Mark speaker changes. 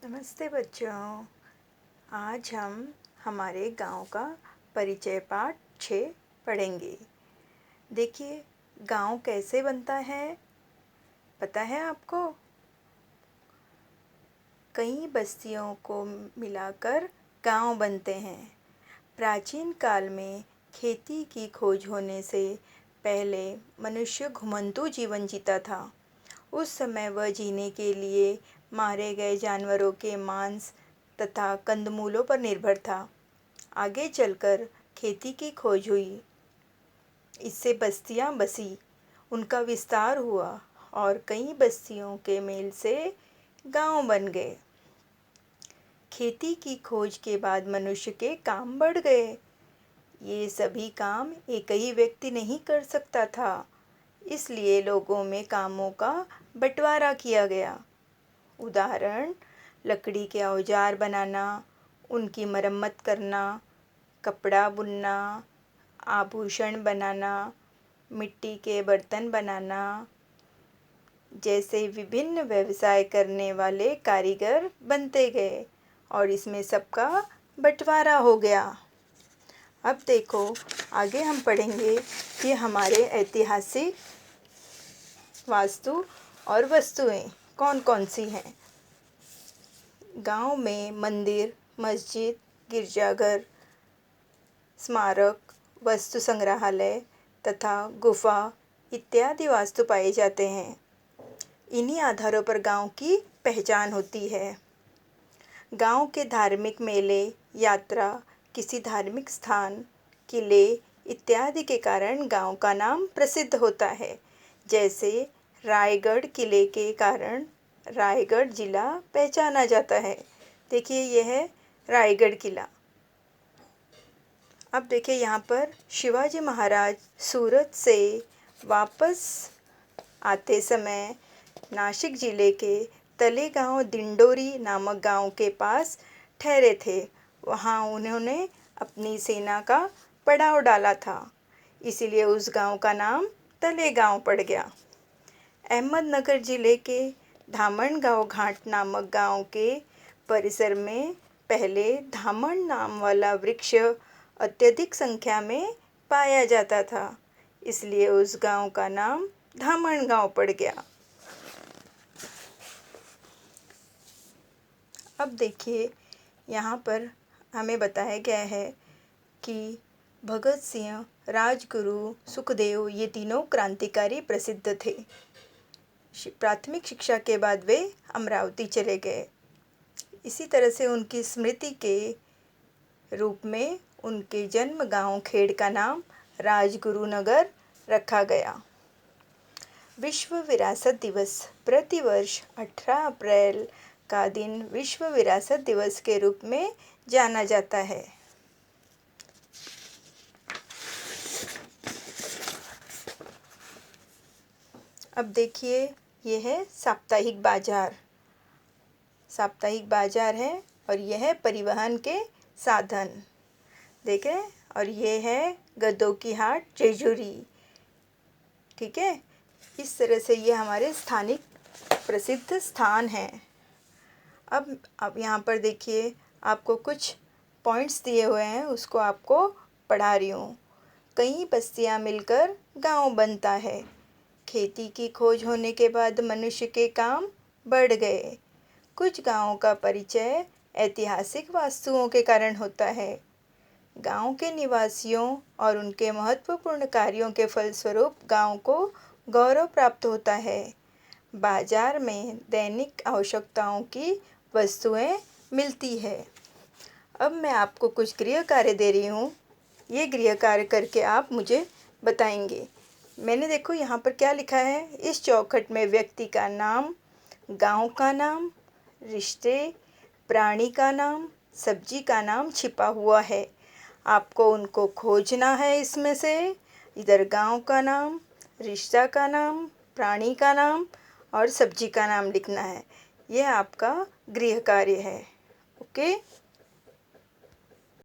Speaker 1: नमस्ते बच्चों। आज हम हमारे गांव का परिचय पाठ 6 पढ़ेंगे। देखिए, गांव कैसे बनता है, पता है आपको? कई बस्तियों को मिलाकर गांव बनते हैं। प्राचीन काल में खेती की खोज होने से पहले मनुष्य घुमंतू जीवन जीता था। उस समय वह जीने के लिए मारे गए जानवरों के मांस तथा कंदमूलों पर निर्भर था। आगे चलकर खेती की खोज हुई, इससे बस्तियां बसी, उनका विस्तार हुआ और कई बस्तियों के मेल से गांव बन गए। खेती की खोज के बाद मनुष्य के काम बढ़ गए। ये सभी काम एक ही व्यक्ति नहीं कर सकता था, इसलिए लोगों में कामों का बंटवारा किया गया। उदाहरण, लकड़ी के औजार बनाना, उनकी मरम्मत करना, कपड़ा बुनना, आभूषण बनाना, मिट्टी के बर्तन बनाना जैसे विभिन्न व्यवसाय करने वाले कारीगर बनते गए और इसमें सबका बंटवारा हो गया। अब देखो, आगे हम पढ़ेंगे कि हमारे ऐतिहासिक वास्तु और वस्तुएं कौन कौन सी हैं। गांव में मंदिर, मस्जिद, गिरजाघर, स्मारक, वस्तु संग्रहालय तथा गुफा इत्यादि वास्तु पाए जाते हैं। इन्हीं आधारों पर गांव की पहचान होती है। गांव के धार्मिक मेले, यात्रा, किसी धार्मिक स्थान, किले इत्यादि के कारण गांव का नाम प्रसिद्ध होता है। जैसे रायगढ़ किले के कारण रायगढ़ जिला पहचाना जाता है। देखिए, यह है रायगढ़ किला। अब देखिए, यहाँ पर शिवाजी महाराज सूरत से वापस आते समय नासिक जिले के तलेगांव दिंडोरी नामक गांव के पास ठहरे थे। वहाँ उन्होंने अपनी सेना का पड़ाव डाला था, इसीलिए उस गांव का नाम तलेगांव पड़ गया। अहमदनगर जिले के धामणगांव घाट नामक गांव के परिसर में पहले धामण नाम वाला वृक्ष अत्यधिक संख्या में पाया जाता था, इसलिए उस गांव का नाम धामणगांव पड़ गया। अब देखिए, यहाँ पर हमें बताया गया है कि भगत सिंह, राजगुरु, सुखदेव ये तीनों क्रांतिकारी प्रसिद्ध थे। प्राथमिक शिक्षा के बाद वे अमरावती चले गए। इसी तरह से उनकी स्मृति के रूप में उनके जन्म गांव खेड़ का नाम राजगुरुनगर रखा गया। विश्व विरासत दिवस प्रतिवर्ष 18 अप्रैल का दिन विश्व विरासत दिवस के रूप में जाना जाता है। अब देखिए, यह है साप्ताहिक बाजार। साप्ताहिक बाजार है और यह है परिवहन के साधन। देखें, और ये है गधों की हाट जेजुरी। ठीक है, इस तरह से ये हमारे स्थानिक प्रसिद्ध स्थान हैं। अब यहाँ पर देखिए, आपको कुछ पॉइंट्स दिए हुए हैं, उसको आपको पढ़ा रही हूँ। कई बस्तियाँ मिलकर गांव बनता है। खेती की खोज होने के बाद मनुष्य के काम बढ़ गए। कुछ गांवों का परिचय ऐतिहासिक वास्तुओं के कारण होता है। गांव के निवासियों और उनके महत्वपूर्ण कार्यों के फलस्वरूप गांव को गौरव प्राप्त होता है। बाजार में दैनिक आवश्यकताओं की वस्तुएं मिलती है। अब मैं आपको कुछ गृह कार्य दे रही हूँ। ये गृह कार्य करके आप मुझे बताएंगे। मैंने देखो यहाँ पर क्या लिखा है। इस चौखट में व्यक्ति का नाम, गांव का नाम, रिश्ते, प्राणी का नाम, सब्जी का नाम छिपा हुआ है। आपको उनको खोजना है। इसमें से इधर गांव का नाम, रिश्ता का नाम, प्राणी का नाम और सब्जी का नाम लिखना है। यह आपका गृह कार्य है। ओके।